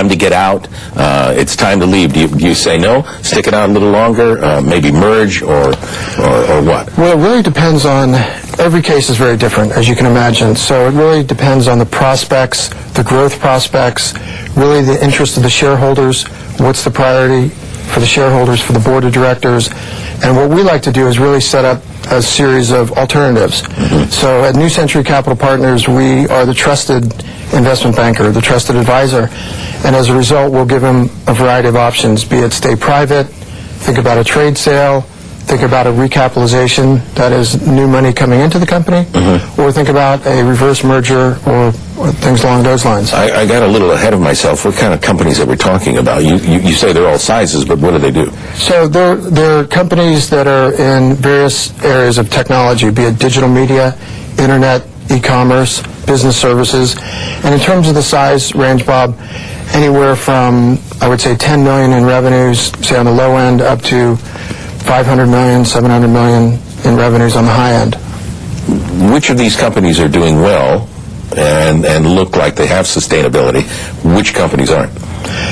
time to get out, it's time to leave. Do you say no, stick it out a little longer, maybe merge, or what? Well, it really depends on, every case is very different, as you can imagine. So it really depends on the prospects, the growth prospects, really the interest of the shareholders, what's the priority for the shareholders, for the board of directors. And what we like to do is really set up a series of alternatives. So at New Century Capital Partners, we are the trusted investment banker, the trusted advisor. And as a result, we'll give them a variety of options, be it stay private, think about a trade sale, think about a recapitalization, that is new money coming into the company, or think about a reverse merger or things along those lines. I got a little ahead of myself. What kind of companies that we're talking about? You say they're all sizes, but what do they do? So they're companies that are in various areas of technology, be it digital media, internet, e-commerce, business services. And in terms of the size range, Bob, anywhere from, I would say, 10 million in revenues, say on the low end, up to 500 million, 700 million in revenues on the high end. Which of these companies are doing well and look like they have sustainability? Which companies aren't?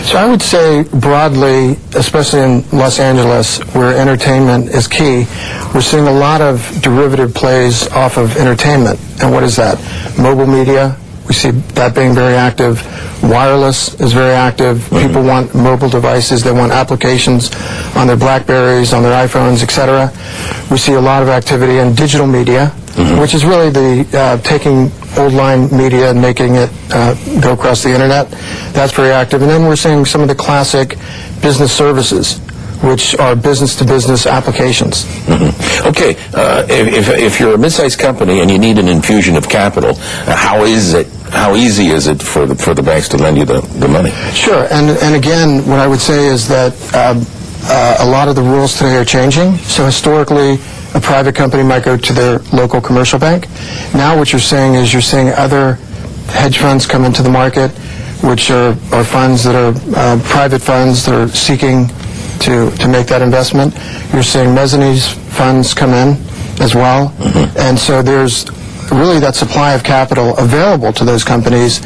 So I would say broadly, especially in Los Angeles, where entertainment is key, we're seeing a lot of derivative plays off of entertainment. And what is that? Mobile media, we see that being very active. Wireless is very active. People want mobile devices. They want applications on their BlackBerries, on their iPhones, etc. We see a lot of activity in digital media, which is really the taking old line media and making it go across the internet. That's very active. And then we're seeing some of the classic business services, which are business-to-business applications. Okay, if you're a mid-sized company and you need an infusion of capital, how easy is it for the banks to lend you the money? Sure, and again, what I would say is that a lot of the rules today are changing. So historically, a private company might go to their local commercial bank. Now what you're seeing is you're seeing other hedge funds come into the market, which are funds that are private funds that are seeking to make that investment. You're seeing mezzanine funds come in as well. And so there's really that supply of capital available to those companies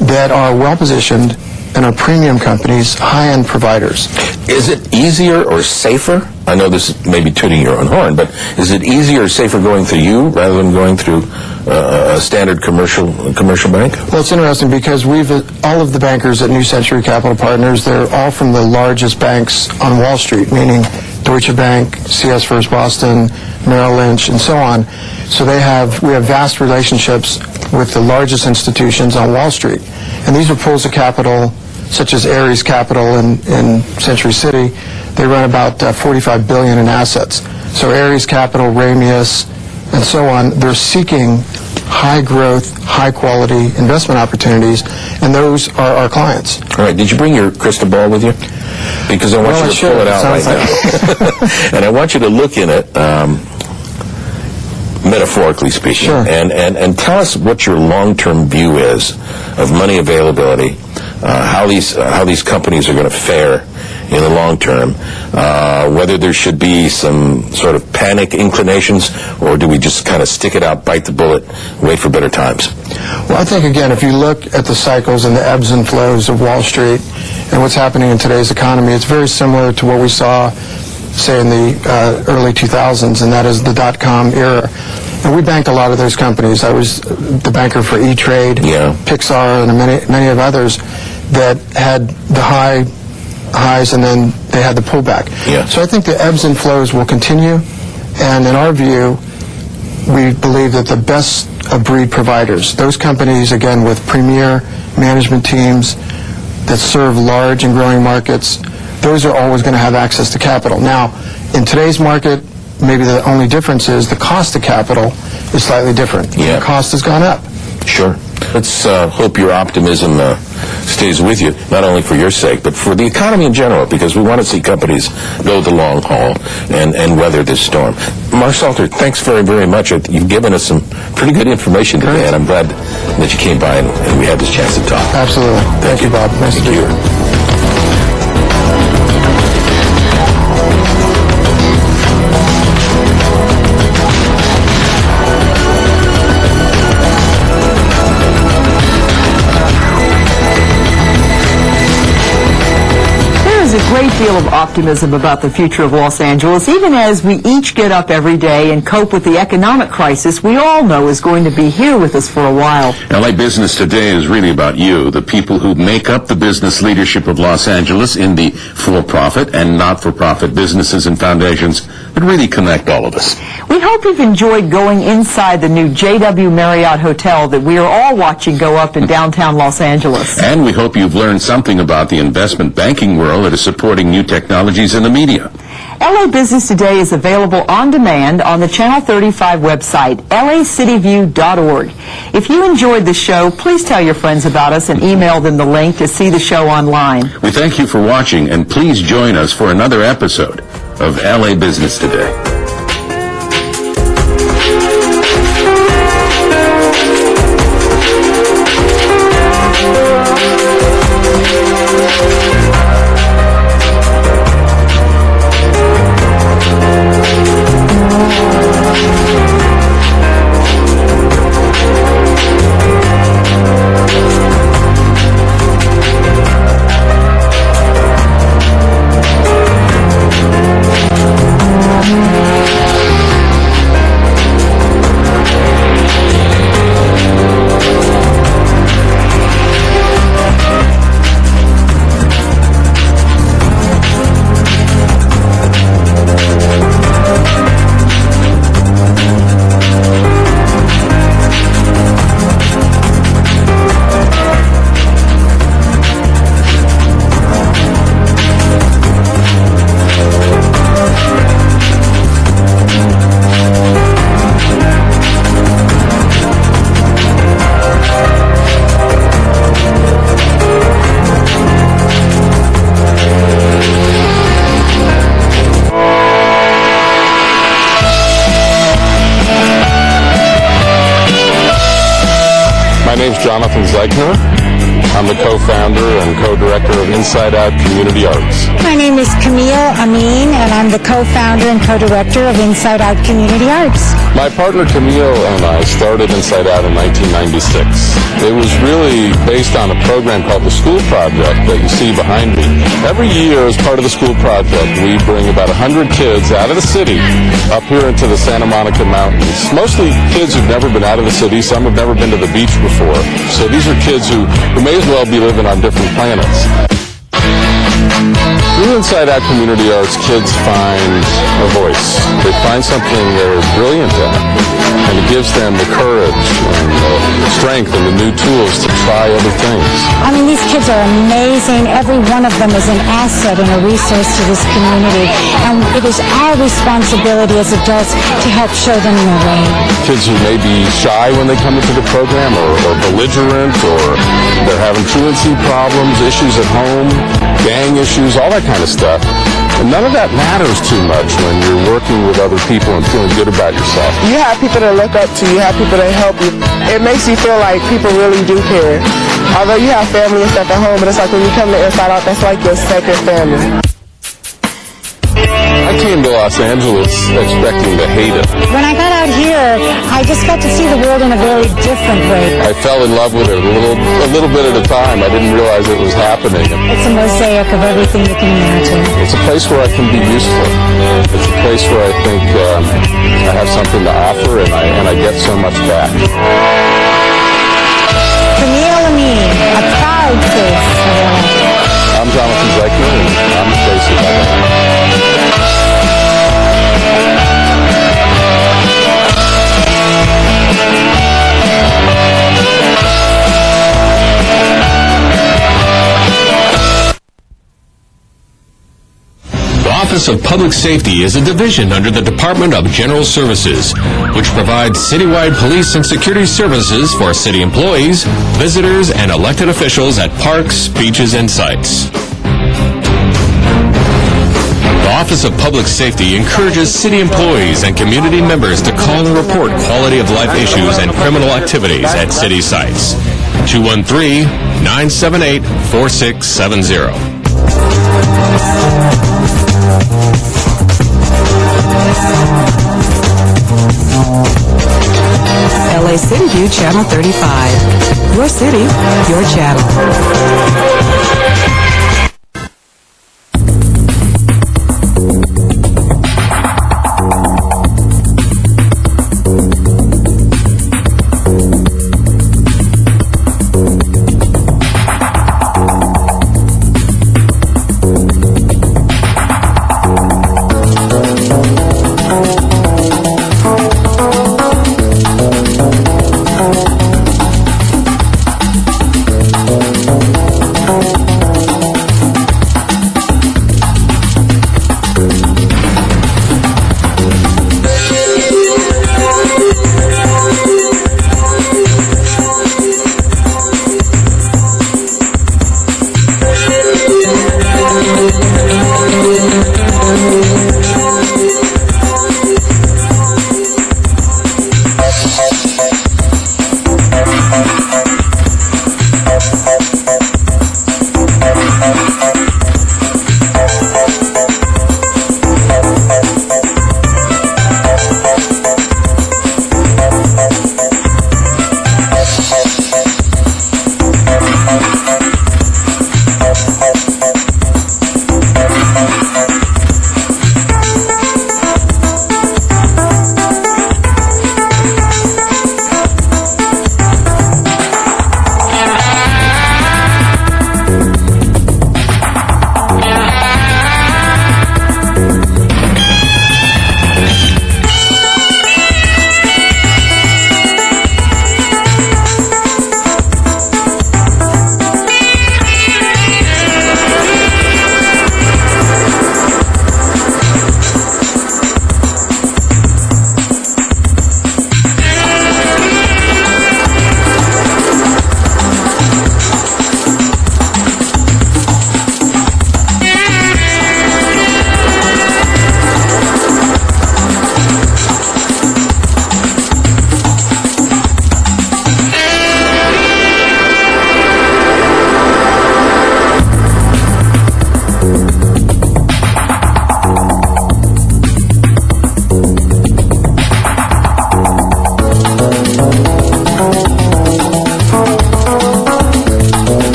that are well-positioned and are premium companies, high-end providers. Is it easier or safer? I know this may be tooting your own horn, but is it easier or safer going through you rather than going through a standard commercial bank? Well, it's interesting because all of the bankers at New Century Capital Partners, they're all from the largest banks on Wall Street, meaning Deutsche Bank, CS First Boston, Merrill Lynch, and so on. So we have vast relationships with the largest institutions on Wall Street. And these are pools of capital such as Ares Capital in Century City. They run about 45 billion in assets. So Ares Capital, Ramius, and so on, they're seeking high growth, high quality investment opportunities, and those are our clients. All right, did you bring your crystal ball with you? Because I want you to pull it out right now. And I want you to look in it, metaphorically speaking, Sure. and tell us what your long-term view is of money availability, how these companies are going to fare in the long term, whether there should be some sort of panic inclinations, or do we just kind of stick it out, bite the bullet, wait for better times? Well, I think, again, if you look at the cycles and the ebbs and flows of Wall Street and what's happening in today's economy, it's very similar to what we saw, say, in the early 2000s, and that is the dot-com era. And we banked a lot of those companies. I was the banker for E-Trade, Pixar, and many of others that had the highs, and then they had the pullback. So I think the ebbs and flows will continue, and in our view, we believe that the best of breed providers, those companies, again, with premier management teams that serve large and growing markets, those are always going to have access to capital. Now, in today's market, maybe the only difference is the cost of capital is slightly different. The cost has gone up. Sure. Let's hope your optimism stays with you, not only for your sake, but for the economy in general, because we want to see companies go the long haul and weather this storm. Mark Salter, thanks very, very much. You've given us some pretty good information today, and I'm glad that you came by and we had this chance to talk. Absolutely. Thank you, Bob. Nice to be here. great deal of optimism about the future of Los Angeles, even as we each get up every day and cope with the economic crisis we all know is going to be here with us for a while. LA Business Today is really about you, the people who make up the business leadership of Los Angeles in the for-profit and not-for-profit businesses and foundations that really connect all of us. We hope you've enjoyed going inside the new JW Marriott Hotel that we are all watching go up in downtown Los Angeles. And we hope you've learned something about the investment banking world that is supporting new technologies in the media. LA Business Today is available on demand on the Channel 35 website, lacityview.org. If you enjoyed the show, please tell your friends about us and email them the link to see the show online. We thank you for watching, and please join us for another episode of LA Business Today. I'm the co-founder and co-director of Inside Out Community Arts. My name is Camille Amin, and I'm the co-founder and co-director of Inside Out Community Arts. My partner Camille and I started Inside Out in 1996. It was really based on a program called the School Project that you see behind me. Every year, as part of the School Project, we bring about 100 kids out of the city up here into the Santa Monica Mountains. Mostly kids who've never been out of the city. Some have never been to the beach before. So these are kids who may as well be living on different planets. Through Inside Out Community Arts, kids find a voice. They find something they're brilliant at, and it gives them the courage and the strength and the new tools to try other things. I mean, these kids are amazing. Every one of them is an asset and a resource to this community, and it is our responsibility as adults to help show them the way. Kids who may be shy when they come into the program, or belligerent, or they're having truancy problems, issues at home, gang issues, all that kind of stuff. And none of that matters too much when you're working with other people and feeling good about yourself. You have people to look up to, you have people to help you. It makes you feel like people really do care. Although you have family and stuff at home, but it's like when you come to Inside Out, that's like your second family. I came to Los Angeles expecting to hate it. When I got out here, I just got to see the world in a very different way. I fell in love with it a little bit at a time. I didn't realize it was happening. It's a mosaic of everything you can imagine. It's a place where I can be useful. It's a place where I think I have something to offer, and I get so much back. Camille Amin, a proud face of LA. I'm Jonathan Zeichner, and I'm the face of LA. The Office of Public Safety is a division under the Department of General Services, which provides citywide police and security services for city employees, visitors, and elected officials at parks, beaches, and sites. The Office of Public Safety encourages city employees and community members to call and report quality of life issues and criminal activities at city sites. 213-978-4670. LA City View Channel 35. Your city, your channel.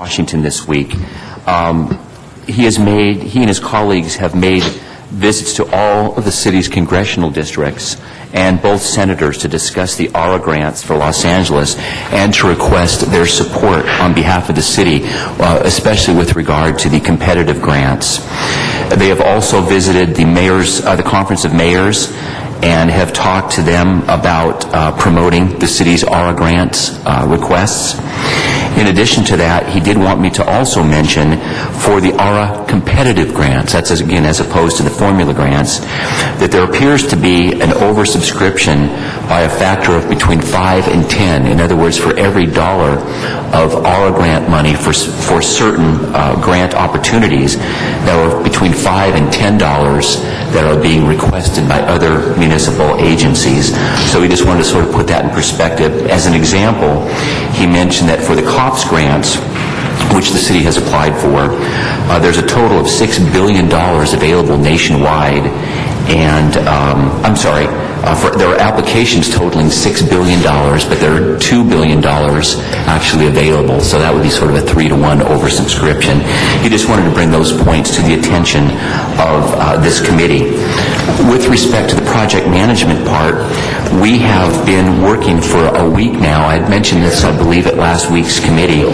Washington this week. He and his colleagues have made visits to all of the city's congressional districts and both senators to discuss the ARA grants for Los Angeles and to request their support on behalf of the city, especially with regard to the competitive grants. They have also visited the Conference of Mayors and have talked to them about promoting the city's ARA grants requests. In addition to that, he did want me to also mention for the ARA competitive grants, that's again as opposed to the formula grants, that there appears to be an oversubscription by a factor of between 5 and 10. In other words, for every dollar of ARA grant money for certain grant opportunities, there are between $5 and $10 that are being requested by other municipal agencies. So we just wanted to sort of put that in perspective. As an example, he mentioned that for the COPS grants, which the city has applied for, there's a total of $6 billion available nationwide, and there are applications totaling $6 billion, but there are $2 billion actually available, so that would be sort of a 3-to-1 oversubscription. He just wanted to bring those points to the attention of this committee. With respect to the project management part, we have been working for a week now. I had mentioned this, I believe, at last week's committee.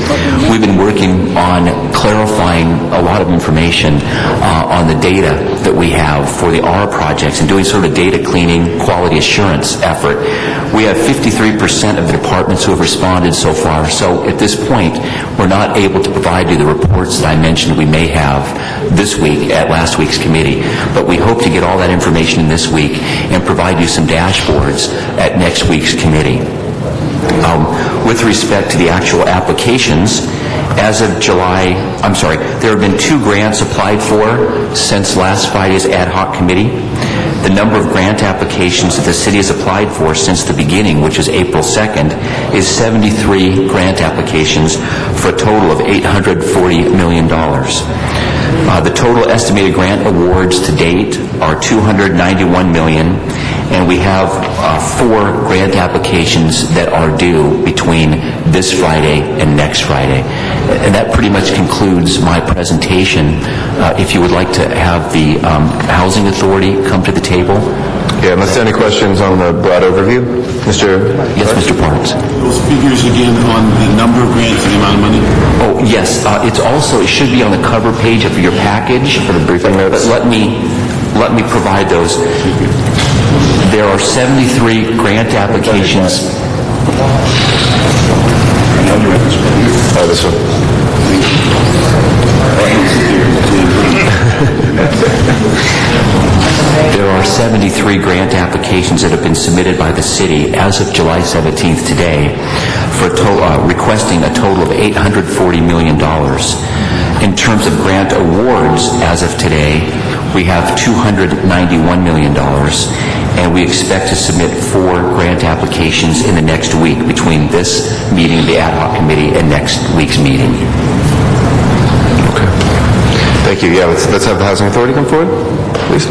We've been working on clarifying a lot of information on the data that we have for the ARA projects and doing sort of data cleaning, quality assurance effort. We have 53% of the departments who have responded so far. So at this point, we're not able to provide you the reports that I mentioned we may have this week at last week's committee. But we hope to get all that information in this week and provide you some dashboards at next week's committee. With respect to the actual applications, as of there have been 2 grants applied for since last Friday's ad hoc committee. The number of grant applications that the city has applied for since the beginning, which is April 2nd, is 73 grant applications for a total of $840 million. The total estimated grant awards to date are $291 million, and we have 4 grant applications that are due between this Friday and next Friday. And that pretty much concludes my presentation. If you would like to have the Housing Authority come to the table. Yeah, unless there are any questions on the broad overview. Yes, Mr. Parks. Those figures again on the number of grants and the amount of money? Oh, yes. It should be on the cover page of your package. For the briefing notes. But let me provide those. There are 73 grant applications. Oh, this one. There are 73 grant applications that have been submitted by the city as of July 17th today for requesting a total of $840 million. In terms of grant awards as of today, we have $291 million, and we expect to submit 4 grant applications in the next week between this meeting, the ad hoc committee, and next week's meeting. Okay. Thank you. Yeah, let's have the Housing Authority come forward, please.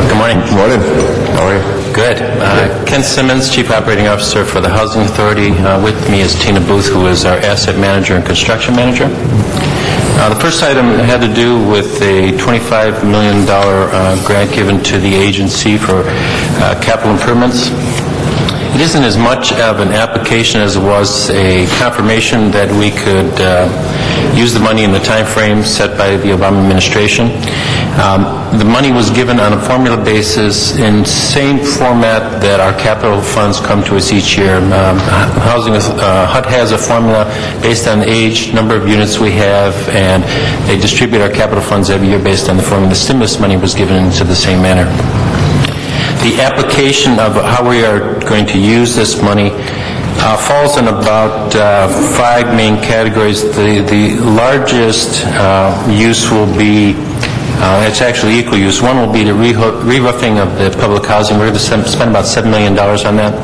Good morning. How are you? Good. Ken Simmons, Chief Operating Officer for the Housing Authority. With me is Tina Booth, who is our Asset Manager and Construction Manager. The first item had to do with a $25 million grant given to the agency for capital improvements. It isn't as much of an application as it was a confirmation that we could use the money in the time frame set by the Obama administration. The money was given on a formula basis in same format that our capital funds come to us each year. HUD has a formula based on age, number of units we have, and they distribute our capital funds every year based on the formula. The stimulus money was given into the same manner. The application of how we are going to use this money falls in about 5 main categories. The largest use will be, it's actually equal use. One will be the re-roofing of the public housing. We're going to spend about $7 million on that.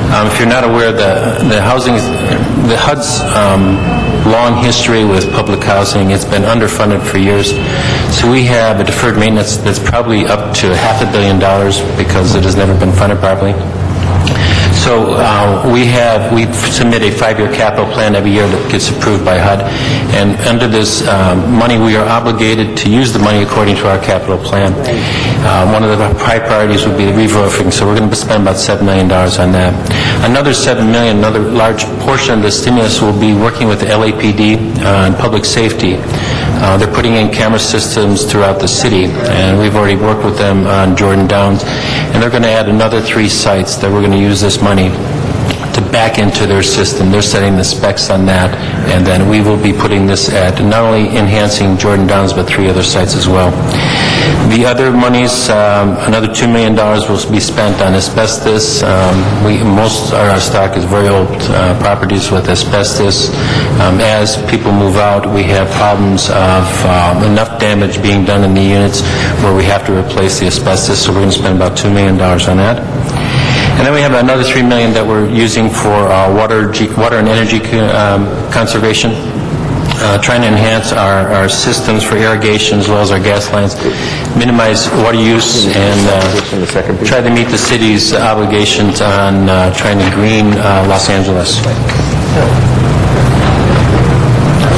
If you're not aware, the HUD's long history with public housing. It's been underfunded for years. So we have a deferred maintenance that's probably up to $500 million because it has never been funded properly. So we submit a 5-year capital plan every year that gets approved by HUD. And under this money, we are obligated to use the money according to our capital plan. One of the high priorities would be the re-roofing, so we're going to spend about $7 million on that. Another $7 million, another large portion of the stimulus will be working with the LAPD on public safety. They're putting in camera systems throughout the city, and we've already worked with them on Jordan Downs, and they're going to add another 3 sites that we're going to use this money to back into their system. They're setting the specs on that, and then we will be putting this at not only enhancing Jordan Downs, but 3 other sites as well. The other monies, another $2 million will be spent on asbestos. Most of our stock is very old properties with asbestos. As people move out, we have problems of enough damage being done in the units where we have to replace the asbestos, so we're going to spend about $2 million on that. And then we have another $3 million that we're using for water and energy conservation, trying to enhance our systems for irrigation as well as our gas lines, minimize water use, and try to meet the city's obligations on trying to green Los Angeles.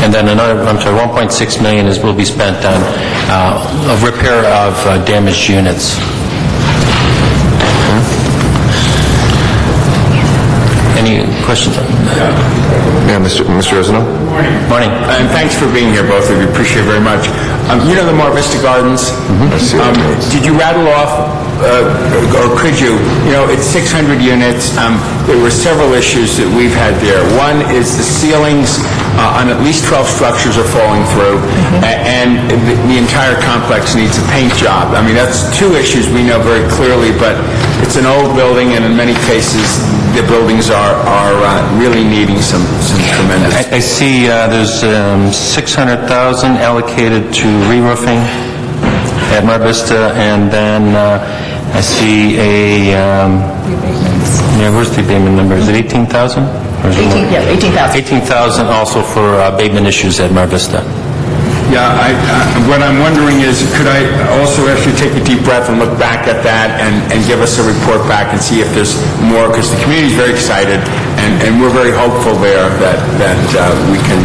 And then $1.6 million will be spent on repair of damaged units. Any questions? Yeah, Mr. Rosano? Morning. And thanks for being here, both of you. Appreciate it very much. You know the Mar Vista Gardens? Did you rattle off, or could you? You know, it's 600 units. There were several issues that we've had there. One is the ceilings on at least 12 structures are falling through, and the entire complex needs a paint job. I mean, that's 2 issues we know very clearly, but it's an old building, and in many cases, the buildings are really needing some tremendous... I see there's $600,000 allocated to re-roofing at Mar Vista, and then I see where's the abatement number? Is it 18,000? 18,000. 18,000 also for abatement issues at Mar Vista. Yeah, what I'm wondering is, could I also ask you to take a deep breath and look back at that and give us a report back and see if there's more, because the community is very excited, and we're very hopeful there that we can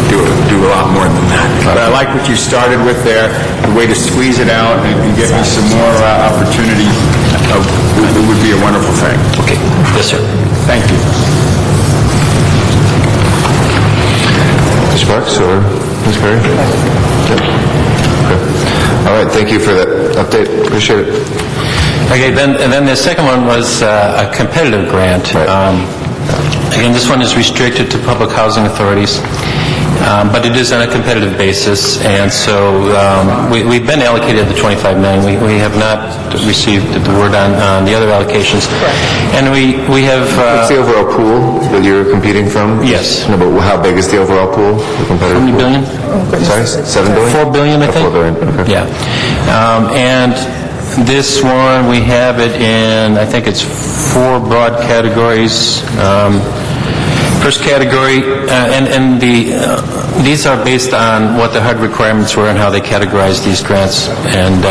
do a lot more than that. But I like what you started with there, the way to squeeze it out and give me some more opportunity. It would be a wonderful thing. Okay. Yes, sir. Thank you. Mr. Parks or Ms. Perry? Okay. All right, thank you for that update. Appreciate it. Okay, then the second one was a competitive grant. Again, this one is restricted to public housing authorities, but it is on a competitive basis, and so we've been allocated the $25 million. We have not received the word on the other allocations, and we have... What's the overall pool that you're competing from? Yes. No, but how big is the overall pool? The competitive How many pool? billion? Sorry, 7 billion? 4 billion, I think. 4 billion, okay. Yeah. And this one, we have it in, I think it's 4 broad categories. First category, and these are based on what the HUD requirements were and how they categorize these grants. And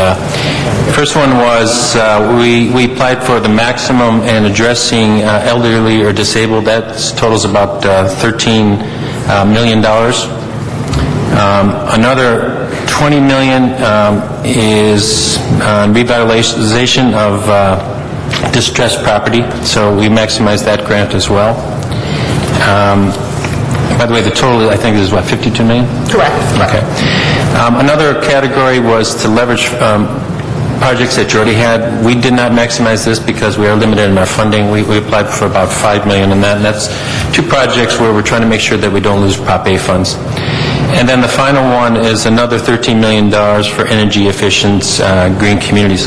first one was we applied for the maximum in addressing elderly or disabled. That totals about $13 million. Another $20 million is revitalization of distressed property. So we maximized that grant as well. By the way, the total, I think, is what, $52 million? Correct. Okay. Another category was to leverage projects that you already had. We did not maximize this because we are limited in our funding. We applied for about $5 million in that, and that's 2 projects where we're trying to make sure that we don't lose Prop A funds. And then the final one is another $13 million for energy efficient green communities.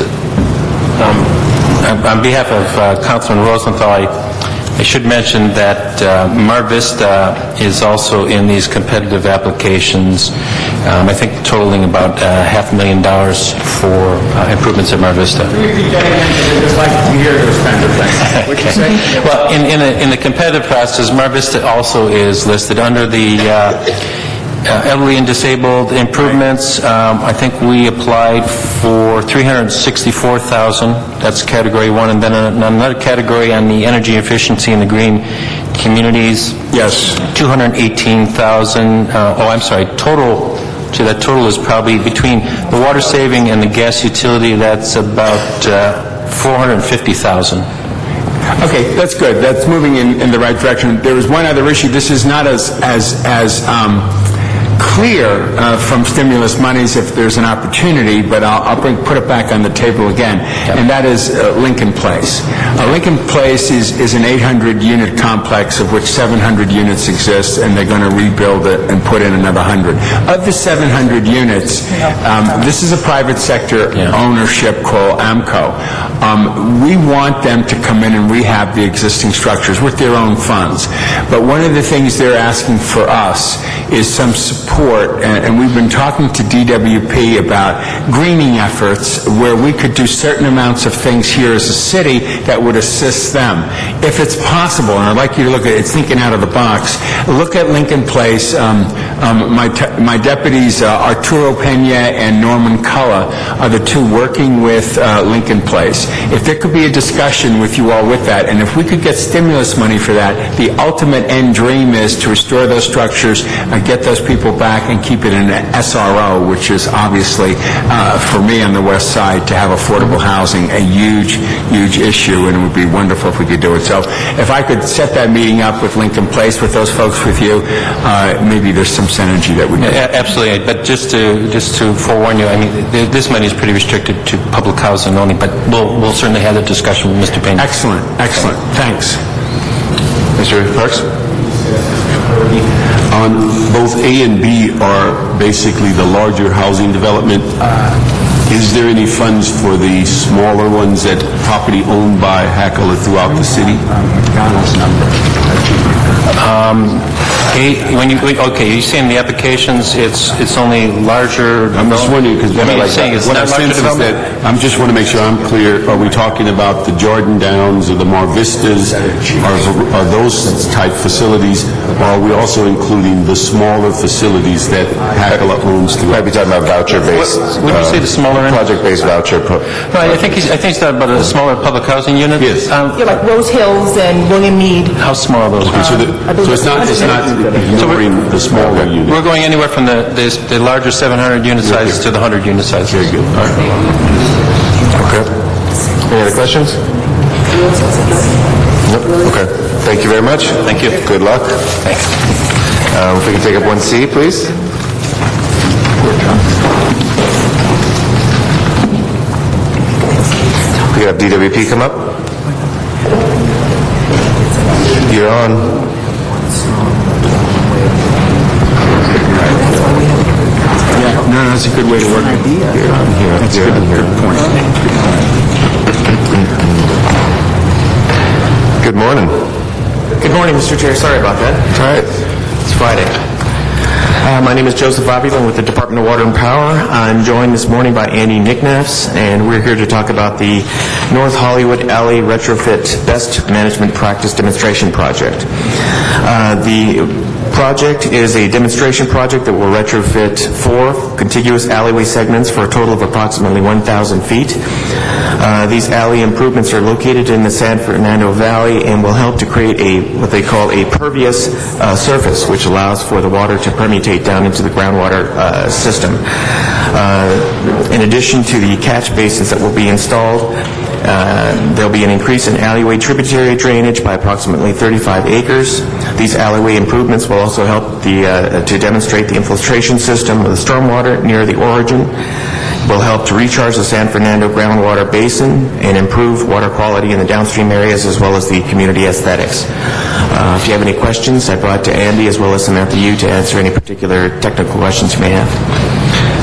On behalf of Councilman Rosenthal, I should mention that Mar Vista is also in these competitive applications, I think totaling about $500,000 for improvements at Mar Vista. Just like to hear those kinds of things. What'd you say? Well, in the competitive process, Mar Vista also is listed under the elderly and disabled improvements. I think we applied for $364,000. That's category 1, and then another category on the energy efficiency in the green communities. Yes. $218,000. Total. So that total is probably between the water saving and the gas utility. That's about $450,000. Okay, that's good. That's moving in the right direction. There was one other issue. This is not as clear from stimulus monies if there's an opportunity, but I'll put it back on the table again, and that is Lincoln Place. Lincoln Place is an 800-unit complex of which 700 units exist, and they're going to rebuild it and put in another 100. Of the 700 units, this is a private sector ownership called AMCO. We want them to come in and rehab the existing structures with their own funds. But one of the things they're asking for us is some support, and we've been talking to DWP about greening efforts where we could do certain amounts of things here as a city that would assist them. If it's possible, and I'd like you to look at it, thinking out of the box, look at Lincoln Place. My deputies, Arturo Pena and Norman Cullen, are the two working with Lincoln Place. If there could be a discussion with you all with that, and if we could get stimulus money for that, the ultimate end dream is to restore those structures, get those people back, and keep it in an SRO, which is obviously, for me on the west side, to have affordable housing, a huge, huge issue, and it would be wonderful if we could do it. So if I could set that meeting up with Lincoln Place, with those folks with you, maybe there's some synergy that would be. Absolutely, but just to forewarn you, I mean, this money is pretty restricted to public housing only, but we'll certainly have a discussion with Mr. Payne. Excellent, excellent. Thanks. Mr. Parks? On both A and B are basically the larger housing development. Is there any funds for the smaller ones, that property owned by Hackler throughout the city? You say in the applications it's only larger. I'm just wondering, because what I sense is that I just want to make sure I'm clear. Are we talking about the Jordan Downs or the Mar Vistas? Are those type facilities? Or are we also including the smaller facilities that Hackler owns? You might be talking about voucher-based. Would you say the smaller end? Project-based voucher. I think he's talking about a smaller public housing unit. Yes. Like Rose Hills and William Mead. How small are those? So it's not ignoring the smaller unit. We're going anywhere from the larger 700 unit size to the 100 unit size. Very good. All right. Okay. Any other questions? Nope. Okay. Thank you very much. Thank you. Good luck. Thanks. If we can take up 1C, please. We have DWP come up. You're on. No, that's a good way to work it. That's a good point. Good morning. Good morning, Mr. Chair. Sorry about that. All right. It's Friday. My name is Joseph Avila with the Department of Water and Power. I'm joined this morning by Andy Nicknaffs, and we're here to talk about the North Hollywood Alley Retrofit Best Management Practice Demonstration Project. The project is a demonstration project that will retrofit 4 contiguous alleyway segments for a total of approximately 1,000 feet. These alley improvements are located in the San Fernando Valley and will help to create what they call a pervious surface, which allows for the water to permeate down into the groundwater system. In addition to the catch basins that will be installed, there'll be an increase in alleyway tributary drainage by approximately 35 acres. These alleyway improvements will also help to demonstrate the infiltration system of the stormwater near the origin, will help to recharge the San Fernando groundwater basin and improve water quality in the downstream areas as well as the community aesthetics. If you have any questions, I brought to Andy as well as Samantha Yu to answer any particular technical questions you may have.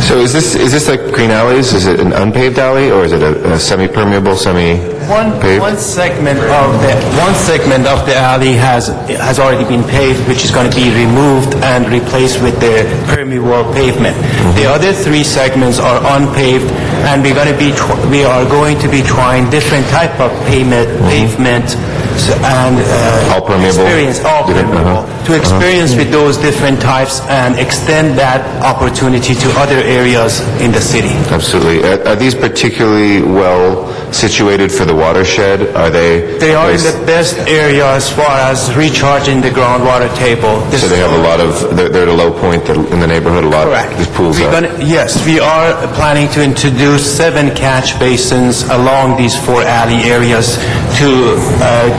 So is this like green alleys? Is it an unpaved alley, or is it a semi-permeable, semi-paved? One segment of the alley has already been paved, which is going to be removed and replaced with the permeable pavement. The other 3 segments are unpaved, and we are going to be trying different type of pavement and All permeable? experience all permeable, to experience with those different types and extend that opportunity to other areas in the city. Absolutely. Are these particularly well situated for the watershed? Are they? They are in the best area as far as recharging the groundwater table. So they have a lot of, they're at a low point in the neighborhood, a lot Correct. of pools We're up. Yes, we are planning to introduce 7 catch basins along these 4 alley areas to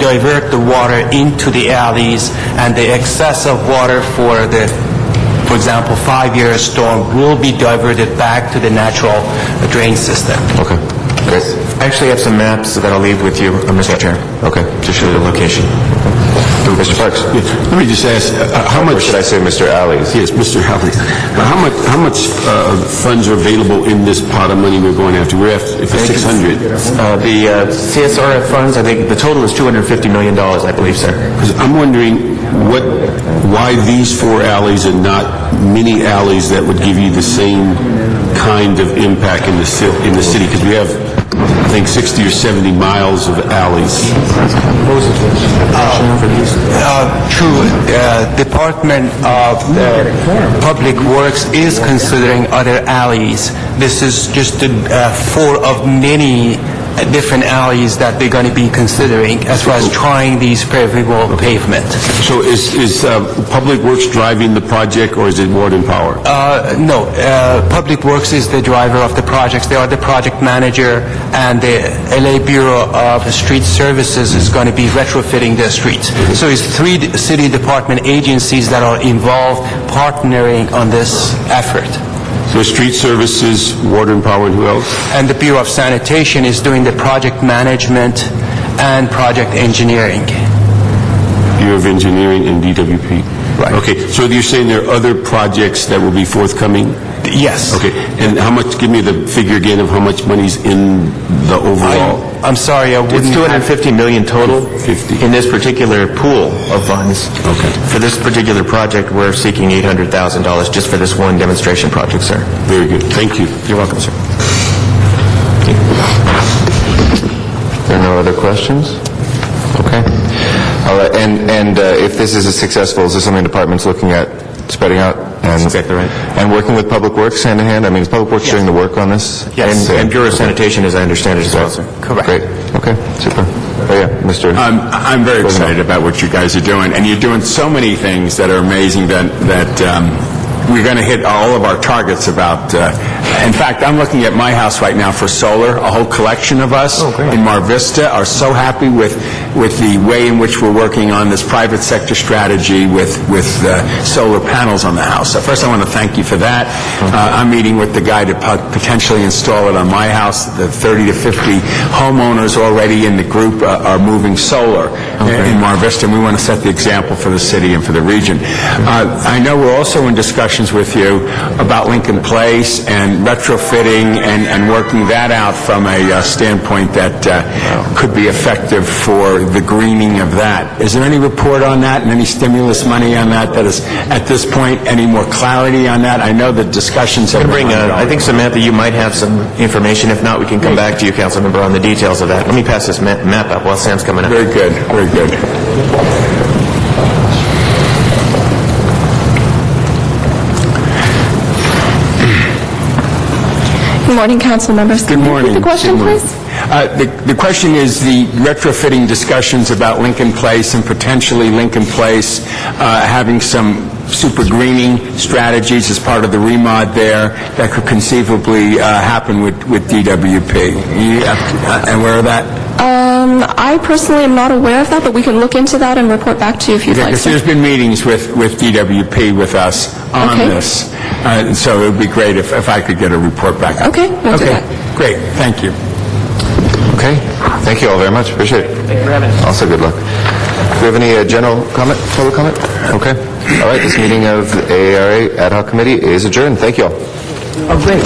divert the water into the alleys, and the excess of water for example, 5-year storm will be diverted back to the natural drain system. Okay. Great. I actually have some maps that I'll leave with you, Mr. Chair. Okay. To show the location. Mr. Parks. Let me just ask, how much... Or should I say Mr. Alleys? Yes, Mr. Alleys. How much funds are available in this pot of money we're going after? We're after, if it's 600. The CSRF funds, I think the total is $250 million, I believe, sir. Because I'm wondering why these 4 alleys and not mini alleys that would give you the same kind of impact in the city? Because we have, I think, 60 or 70 miles of alleys. True. Department of Public Works is considering other alleys. This is just 4 of many different alleys that they're going to be considering as far as trying these permeable pavement. So is Public Works driving the project, or is it Ward and Power? No. Public Works is the driver of the projects. They are the project manager, and the LA Bureau of Street Services is going to be retrofitting the streets. So it's 3 city department agencies that are involved partnering on this effort. So Street Services, Water and Power, and who else? And the Bureau of Sanitation is doing the project management and project engineering. Bureau of Engineering and DWP. Right. Okay, so you're saying there are other projects that will be forthcoming? Yes. Okay, and how much, give me the figure again of how much money's in the overall? I'm sorry, I wouldn't It's $250 million total 50. in this particular pool of funds. Okay. For this particular project, we're seeking $800,000 just for this one demonstration project, sir. Very good, thank you. You're welcome, sir. There are no other questions? Okay. All right, and if this is successful, is this something the department's looking at spreading out? And, exactly right. And working with Public Works hand in hand? I mean, is Public Works doing the work on this? Yes, and Bureau of Sanitation, as I understand it as well, sir. Correct. Great. Okay, super. Oh, yeah, Mr. I'm very excited about what you guys are doing, and you're doing so many things that are amazing that we're going to hit all of our targets about... in fact, I'm looking at my house right now for solar. A whole collection of us in Mar Vista are so happy with the way in which we're working on this private sector strategy with solar panels on the house. So first, I want to thank you for that. I'm meeting with the guy to potentially install it on my house. The 30 to 50 homeowners already in the group are moving solar in Mar Vista, and we want to set the example for the city and for the region. I know we're also in discussions with you about Lincoln Place and retrofitting and working that out from a standpoint that could be effective for the greening of that. Is there any report on that and any stimulus money on that is, at this point, any more clarity on that? I know the discussions have been ongoing. I think, Samantha, you might have some information. If not, we can come back to you, Councilmember, on the details of that. Let me pass this map up while Sam's coming up. Very good, very good. Good morning, council members. Good morning. The question, please. The question is the retrofitting discussions about Lincoln Place and potentially Lincoln Place having some super greening strategies as part of the remod there that could conceivably happen with DWP. And where are that? I personally am not aware of that, but we can look into that and report back to you if you'd like. Because there's been meetings with DWP with us on this, so it would be great if I could get a report back. Okay, we'll do that. Great, thank you. Okay, thank you all very much. Appreciate it. Thank you for having us. Also, good luck. Do we have any general comment, public comment? Okay. All right, this meeting of the AARA Ad Hoc Committee is adjourned. Thank you all. Oh, great.